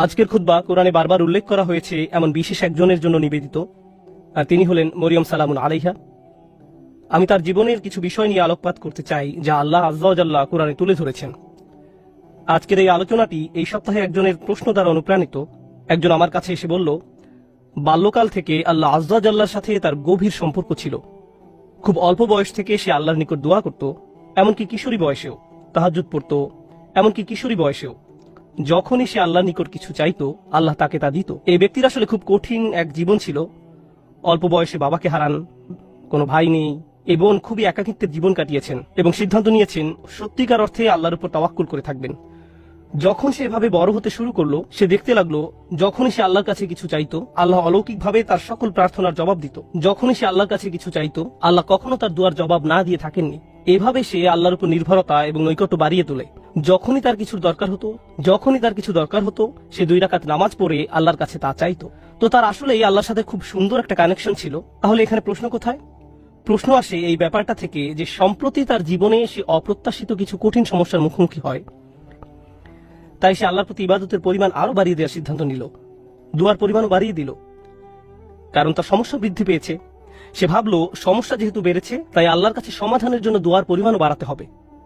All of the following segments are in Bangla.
আজকের খুতবা কোরআনে বারবার উল্লেখ করা হয়েছে এমন বিশেষ একজনের জন্য নিবেদিত, আর তিনি হলেন মরিয়ম সালামুন আলাইহা। আমি তার জীবনের কিছু বিষয় নিয়ে আলোকপাত করতে চাই যা আল্লাহ আজ্জা ওয়া জাল্লা কোরআনে তুলে ধরেছেন। আজকের এই আলোচনাটি এই সপ্তাহে একজনের প্রশ্ন দ্বারা অনুপ্রাণিত। একজন আমার কাছে এসে বলল, বাল্যকাল থেকে আল্লাহ আজ্জা ওয়া জাল্লার সাথে তার গভীর সম্পর্ক ছিল। খুব অল্প বয়স থেকে সে আল্লাহর নিকট দোয়া করত, এমনকি কিশোরী বয়সেও তাহাজ্জুদ পড়ত, এমনকি কিশোরী বয়সেও যখনই সে আল্লাহর নিকট কিছু চাইতো আল্লাহ তাকে তা দিত। এই ব্যক্তির আসলে খুব কঠিন এক জীবন ছিল। অল্প বয়সে বাবাকে হারান, কোনো ভাই নেই, এবং খুবই একাকিত্বের জীবন কাটিয়েছেন এবং সিদ্ধান্ত নিয়েছেন সত্যিকার অর্থে আল্লাহর উপর তাওয়াক্কুল করে থাকবেন। যখন সে এভাবে বড় হতে শুরু করলো, সে দেখতে লাগলো যখনই সে আল্লাহর কাছে কিছু চাইতো আল্লাহ অলৌকিকভাবে তার সকল প্রার্থনার জবাব দিত। যখনই সে আল্লাহর কাছে কিছু চাইতো আল্লাহ কখনো তার দুয়ার জবাব না দিয়ে থাকেননি। এভাবে সে আল্লাহর উপর নির্ভরতা এবং নৈকট্য বাড়িয়ে তোলে। যখনই তার কিছু দরকার হতো সে 2 রাকাত নামাজ পড়ে আল্লাহর কাছে তা চাইতো। তো তার আসলে এই আল্লাহর সাথে খুব সুন্দর একটা কানেকশন ছিল। তাহলে এখানে প্রশ্ন কোথায়? প্রশ্ন আসে এই ব্যাপারটা থেকে যে সম্প্রতি তার জীবনে সে অপ্রত্যাশিত কিছু কঠিন সমস্যার মুখোমুখি হয়। তাই সে আল্লাহর প্রতি ইবাদতের পরিমাণ আরো বাড়িয়ে দেওয়ার সিদ্ধান্ত নিল, দুয়ার পরিমাণও বাড়িয়ে দিল, কারণ তার সমস্যা বৃদ্ধি পেয়েছে। সে ভাবলো সমস্যা যেহেতু বেড়েছে তাই আল্লাহর কাছে সমাধানের জন্য দুয়ার পরিমাণও বাড়াতে হবে।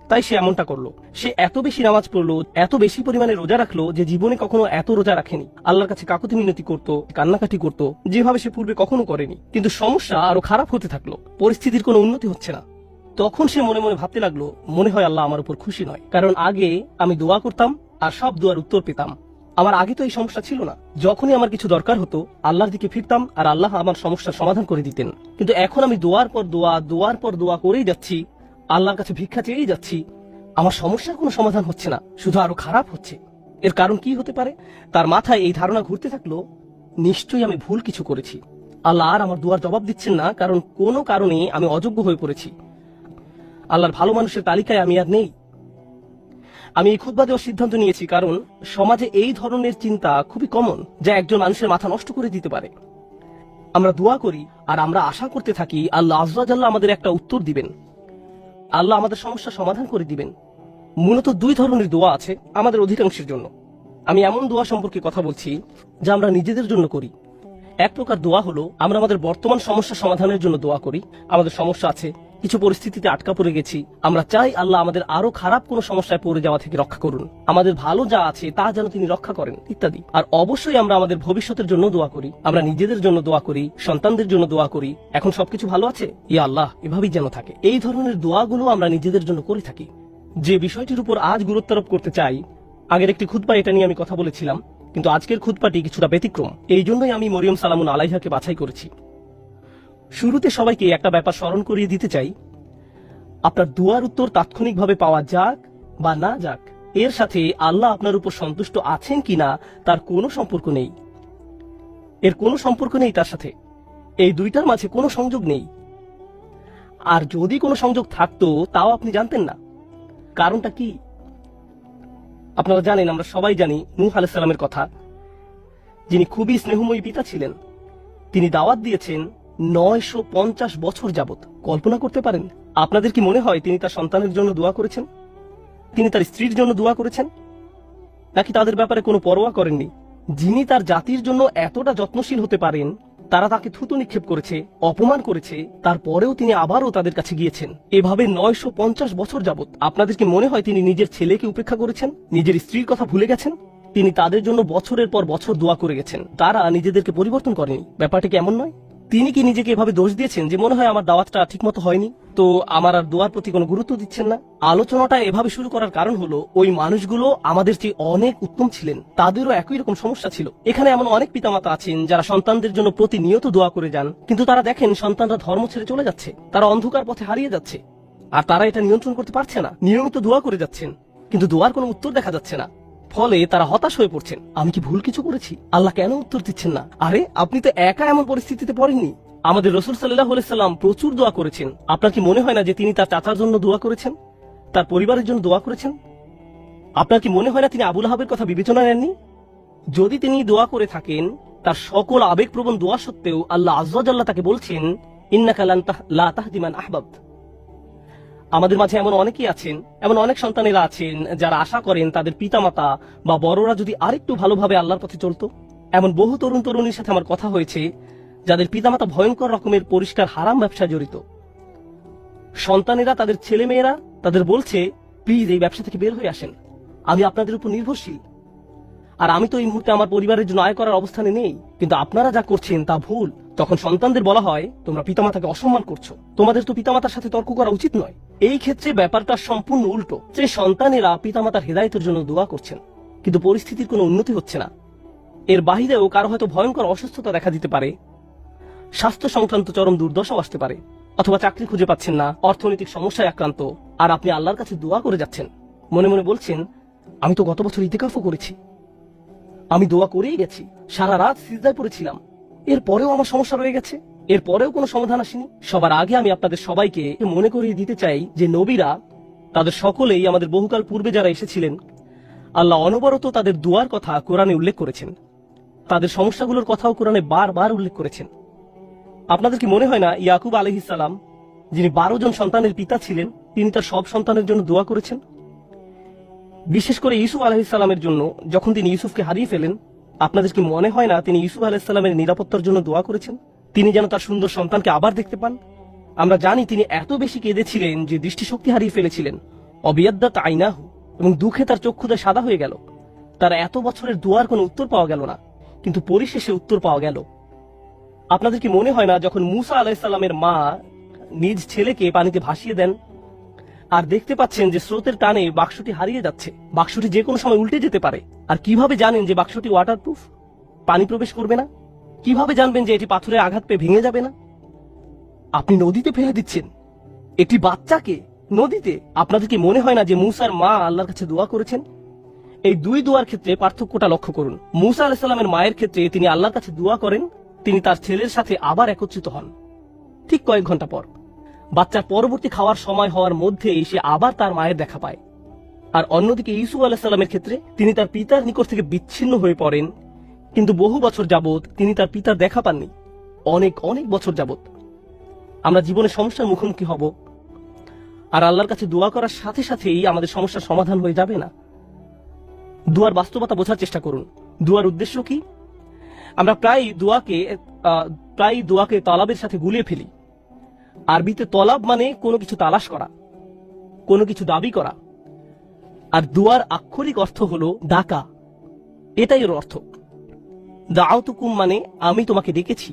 তাই সে এমনটা করলো। সে এত বেশি নামাজ পড়লো, এত বেশি পরিমাণে রোজা রাখলো যে জীবনে কখনো এত রোজা রাখেনি। আল্লাহর কাছে কাকুতি মিনতি করত, কান্নাকাটি করত, যেভাবে সে পূর্বে কখনো করেনি। কিন্তু সমস্যা আরো খারাপ হতে থাকলো, পরিস্থিতির কোনো উন্নতি হচ্ছে না। তখন সে মনে মনে ভাবতে লাগলো, মনে হয় আল্লাহ আমার উপর খুশি নয়, কারণ আগে আমি দোয়া করতাম আর সব দোয়ার উত্তর পেতাম। আমার আগে তো এই সমস্যা ছিল না। যখনই আমার কিছু দরকার হতো আল্লাহর দিকে ফিরতাম আর আল্লাহ আমার সমস্যার সমাধান করে দিতেন। কিন্তু এখন আমি দোয়ার পর দোয়া করেই যাচ্ছি, আল্লাহর কাছে ভিক্ষা চেয়েই যাচ্ছি, আমার সমস্যার কোনো সমাধান হচ্ছে না, শুধু আরো খারাপ হচ্ছে। এর কারণ কি হতে পারে? তার মাথায় এই ধারণা ঘুরতে থাকলো, নিশ্চয়ই আমি ভুল কিছু করেছি। আল্লাহ আর আমার দুয়ার জবাব দিচ্ছেন না, কারণ কোনো কারণে আমি অযোগ্য হয়ে পড়েছি। আল্লাহর ভালো মানুষের তালিকায় আমি আর নেই। আমি এই খুতবা দেওয়ার সিদ্ধান্ত নিয়েছি কারণ সমাজে এই ধরনের চিন্তা খুবই কমন, যা একজন মানুষের মাথা নষ্ট করে দিতে পারে। আমরা দোয়া করি আর আমরা আশা করতে থাকি আল্লাহ আজ্জা ওয়া জাল্লা আমাদের একটা উত্তর দিবেন, আল্লাহ আমাদের সমস্যা সমাধান করে দিবেন। মূলত 2 ধরনের দোয়া আছে আমাদের অধিকাংশের জন্য। আমি এমন দোয়া সম্পর্কে কথা বলছি যা আমরা নিজেদের জন্য করি। এক প্রকার দোয়া হলো আমরা আমাদের বর্তমান সমস্যা সমাধানের জন্য দোয়া করি। আমাদের সমস্যা আছে, কিছু পরিস্থিতিতে আটকা পড়ে গেছি, আমরা চাই আল্লাহ আমাদের আরো খারাপ কোনো সমস্যায় পড়ে যাওয়া থেকে রক্ষা করুন, আমাদের ভালো যা আছে তা যেন তিনি রক্ষা করেন, ইত্যাদি। আর অবশ্যই আমরা আমাদের ভবিষ্যতের জন্য দোয়া করি, আমরা নিজেদের জন্য দোয়া করি, সন্তানদের জন্য দোয়া করি, এখন সবকিছু ভালো আছে, ইয়া আল্লাহ এভাবেই যেন থাকে। এই ধরনের দোয়াগুলো আমরা নিজেদের জন্য করে থাকি। যে বিষয়টির উপর আজ গুরুত্ব আরোপ করতে চাই, আগের একটি খুতবা এটা নিয়ে আমি কথা বলেছিলাম, কিন্তু আজকের খুতবাটি কিছুটা ব্যতিক্রম। এই জন্যই আমি মরিয়ম সালামুন আলাইহাকে বাছাই করেছি। শুরুতে সবাইকে একটা ব্যাপার স্মরণ করিয়ে দিতে চাই, আপনার দুয়ার উত্তর তাৎক্ষণিকভাবে পাওয়া যাক বা না যাক, এর সাথে আল্লাহ আপনার উপর সন্তুষ্ট আছেন কিনা তার কোনো সম্পর্ক নেই। এর কোনো সম্পর্ক নেই তার সাথে। এই দুইটার মাঝে কোনো সংযোগ নেই। আর যদি কোনো সংযোগ থাকতো তাও আপনি জানতেন না। কারণটা কি? আপনারা জানেন, আমরা সবাই জানি নূহ আলাইহিস সালামের কথা, যিনি খুবই স্নেহময়ী পিতা ছিলেন। তিনি দাওয়াত দিয়েছেন 950 বছর যাবত। কল্পনা করতে পারেন? আপনাদের কি মনে হয় তিনি তার সন্তানের জন্য দোয়া করেছেন? তিনি তার স্ত্রীর জন্য দোয়া করেছেন? নাকি তাদের ব্যাপারে কোনো পরোয়া করেননি? যিনি তার জাতির জন্য এতটা যত্নশীল হতে পারেন, তারা তাকে থুতু নিক্ষেপ করেছে, অপমান করেছে, তারপরেও তিনি আবারও তাদের কাছে গিয়েছেন। এভাবে 950 বছর যাবত। আপনাদের কি মনে হয় তিনি নিজের ছেলেকে উপেক্ষা করেছেন, নিজের স্ত্রীর কথা ভুলে গেছেন? তিনি তাদের জন্য বছরের পর বছর দোয়া করে গেছেন, তারা নিজেদেরকে পরিবর্তন করেনি। ব্যাপারটা কি এমন নয়? তিনি কি নিজেকে এভাবে দোষ দিয়েছেন যে মনে হয় আমার দাওয়াতটা ঠিকমতো হয়নি, তো আমার আর দোয়ার প্রতি কোনো গুরুত্ব দিচ্ছেন না? আলোচনাটা এভাবে শুরু করার কারণ হলো ওই মানুষগুলো আমাদের চেয়ে অনেক উত্তম ছিলেন, তাদেরও একই রকম সমস্যা ছিল। এখানে এমন অনেক পিতামাতা আছেন যারা সন্তানদের জন্য প্রতিনিয়ত দোয়া করে যান, কিন্তু তারা দেখেন সন্তানরা ধর্ম ছেড়ে চলে যাচ্ছে, তারা অন্ধকার পথে হারিয়ে যাচ্ছে, আর তারা এটা নিয়ন্ত্রণ করতে পারছে না। নিয়মিত দোয়া করে যাচ্ছেন কিন্তু দোয়ার কোনো উত্তর দেখা যাচ্ছে না। ফলে তারা হতাশ হয়ে পড়ছেন, আমি কি ভুল কিছু করেছি? আল্লাহ কেন উত্তর দিচ্ছেন না? আরে আপনি তো একা এমন পরিস্থিতিতে পড়েননি। আমাদের রাসূল সাল্লাল্লাহু আলাইহি সাল্লাম প্রচুর দোয়া করেছেন। আপনার কি মনে হয় না যে তিনি তার চাচার জন্য দোয়া করেছেন, তার পরিবারের জন্য দোয়া করেছেন? আপনার কি মনে হয় না তিনি আবু লাহাবের কথা বিবেচনা নেননি? যদি তিনি দোয়া করে থাকেন, তার সকল আবেগপ্রবণ দোয়া সত্ত্বেও আল্লাহ আজ্জা ওয়া জাল্লা তাকে বলছেন, ইন্নাকা লা তাহদি মান আহবাবত। আমাদের মাঝে এমন অনেকেই আছেন, এমন অনেক সন্তানেরা আছেন যারা আশা করেন তাদের পিতামাতা বা বড়রা যদি আরেকটু ভালোভাবে আল্লাহর পথে চলতো। এমন বহু তরুণ তরুণীর সাথে আমার কথা হয়েছে যাদের পিতামাতা ভয়ঙ্কর রকমের পরিষ্কার হারাম ব্যবসায় জড়িত। সন্তানেরা, তাদের ছেলেমেয়েরা তাদের বলছে, প্লিজ এই ব্যবসা থেকে বের হয়ে আসেন, আমি আপনাদের উপর নির্ভরশীল, আর আমি তো এই মুহূর্তে আমার পরিবারের জন্য আয় করার অবস্থানে নেই, কিন্তু আপনারা যা করছেন তা ভুল। তখন সন্তানদের বলা হয়, তোমরা পিতামাতাকে অসম্মান করছো, তোমাদের তো পিতামাতার সাথে তর্ক করা উচিত নয়। এই ক্ষেত্রে ব্যাপারটা সম্পূর্ণ উল্টো, যে সন্তানেরা পিতামাতার হেদায়েতের জন্য দোয়া করছেন, কিন্তু পরিস্থিতির কোনো উন্নতি হচ্ছে না। এর বাহিরেও কারো হয়তো ভয়ঙ্কর অসুস্থতা দেখা দিতে পারে, স্বাস্থ্য সংক্রান্ত চরম দুর্দশাও আসতে পারে, অথবা চাকরি খুঁজে পাচ্ছেন না, অর্থনৈতিক সমস্যায় আক্রান্ত, আর আপনি আল্লাহর কাছে দোয়া করে যাচ্ছেন, মনে মনে বলছেন, আমি তো গত বছর ইতিকাফও করেছি, আমি দোয়া করেই গেছি, সারা রাত সিজদায় পড়েছিলাম, এরপরেও আমার সমস্যা রয়ে গেছে, এরপরেও কোনো সমাধান আসেনি। সবার আগে আমি আপনাদের সবাইকে মনে করিয়ে দিতে চাই যে নবীরা, তাদের সকলেই, আমাদের বহুকাল পূর্বে যারা এসেছিলেন, আল্লাহ অনবরত তাদের দোয়ার কথা কোরআনে উল্লেখ করেছেন, তাদের সমস্যাগুলোর কথাও কোরআনে বারবার উল্লেখ করেছেন। আপনাদের কি মনে হয় না ইয়াকুব আলাইহিস সালাম, যিনি 12 জন সন্তানের পিতা ছিলেন, তিনি তার সব সন্তানের জন্য দোয়া করেছেন? বিশেষ করে ইউসুফ আলাইহিস সালামের জন্য, যখন তিনি ইউসুফকে হারিয়ে ফেলেন, আপনাদের কি মনে হয় না তিনি ইউসুফ আলাইহিস সালামের নিরাপত্তার জন্য দোয়া করেছেন, তিনি যেন তার সুন্দর সন্তানকে আবার দেখতে পান? আমরা জানি তিনি এত বেশি কেঁদেছিলেন যে দৃষ্টিশক্তি হারিয়ে ফেলেছিলেন, অবিয়াদ্দাত আইনাহু, এবং দুঃখে তার চক্ষুদয় সাদা হয়ে গেল। তার এত বছরের দোয়ার কোনো উত্তর পাওয়া গেল না, কিন্তু পরিশেষে উত্তর পাওয়া গেল। আপনাদের কি মনে হয় না যখন মুসা আলাইহিস সালামের মা নিজ ছেলেকে পানিতে ভাসিয়ে দেন, আর দেখতে পাচ্ছেন যে স্রোতের টানে বাক্সটি হারিয়ে যাচ্ছে, বাক্সটি যে কোনো সময় উল্টে যেতে পারে, আর কিভাবে জানেন যে বাক্সটি ওয়াটারপ্রুফ, পানি প্রবেশ করবে না? কিভাবে জানবেন যে এটি পাথরে আঘাত পেয়ে ভেঙে যাবে না? আপনি নদীতে ফেলে দিচ্ছেন একটি বাচ্চাকে, নদীতে। আপনাদের কি মনে হয় না যে মুসার মা আল্লাহর কাছে দোয়া করেছেন? এই দুই দোয়ার ক্ষেত্রে পার্থক্যটা লক্ষ্য করুন। মুসা আলাইহিস সালামের মায়ের ক্ষেত্রে তিনি আল্লাহর কাছে দোয়া করেন, তিনি তার ছেলের সাথে আবার একত্রিত হন ঠিক কয়েক ঘন্টা পর। বাচ্চার পরবর্তী খাওয়ার সময় হওয়ার মধ্যেই সে আবার তার মায়ের দেখা পায়। আর অন্যদিকে ইউসুফ আলাইহিস সালামের ক্ষেত্রে তিনি তার পিতার নিকট থেকে বিচ্ছিন্ন হয়ে পড়েন, কিন্তু বহু বছর যাবত তিনি তার পিতার দেখা পাননি, অনেক অনেক বছর যাবত। আমরা জীবনে সমস্যার মুখোমুখি হব, আর আল্লাহর কাছে দোয়া করার সাথে সাথেই আমাদের সমস্যার সমাধান হয়ে যাবে না। দোয়ার বাস্তবতা বোঝার চেষ্টা করুন। দোয়ার উদ্দেশ্য কি? আমরা প্রায় দোয়াকে তলাবের সাথে গুলিয়ে ফেলি। আরবিতে তলাব মানে কোনো কিছু তালাশ করা, কোনো কিছু দাবি করা, আর দোয়ার আক্ষরিক অর্থ হলো ডাকা, এটাই এর অর্থ। দাআতুকুম মানে আমি তোমাকে ডেকেছি,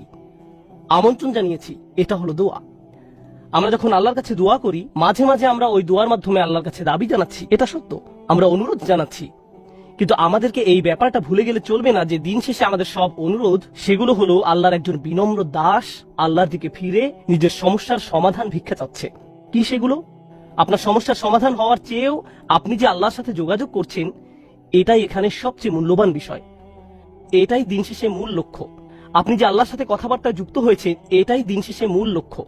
আমন্ত্রণ জানিয়েছি, এটা হলো দোয়া। আমরা যখন আল্লাহর কাছে দোয়া করি, মাঝে মাঝে আমরা ওই দোয়ার মাধ্যমে আল্লাহর কাছে দাবি জানাচ্ছি, এটা সত্য, আমরা অনুরোধ জানাচ্ছি, কিন্তু আমাদেরকে এই ব্যাপারটা ভুলে গেলে চলবে না যে দিন শেষে আমাদের সব অনুরোধ, সেগুলো হলো আল্লাহর একজন বিনম্র দাস আল্লাহর দিকে ফিরে নিজের সমস্যার সমাধান ভিক্ষা চাচ্ছে। কি সেগুলো? আপনার সমস্যার সমাধান হওয়ার চেয়েও আপনি যে আল্লাহর সাথে যোগাযোগ করছেন, এটাই এখানে সবচেয়ে মূল্যবান বিষয়, এটাই দিন শেষে মূল লক্ষ্য। আপনি যে আল্লাহর সাথে কথাবার্তায় যুক্ত হয়েছে, এটাই দিন শেষে মূল লক্ষ্য।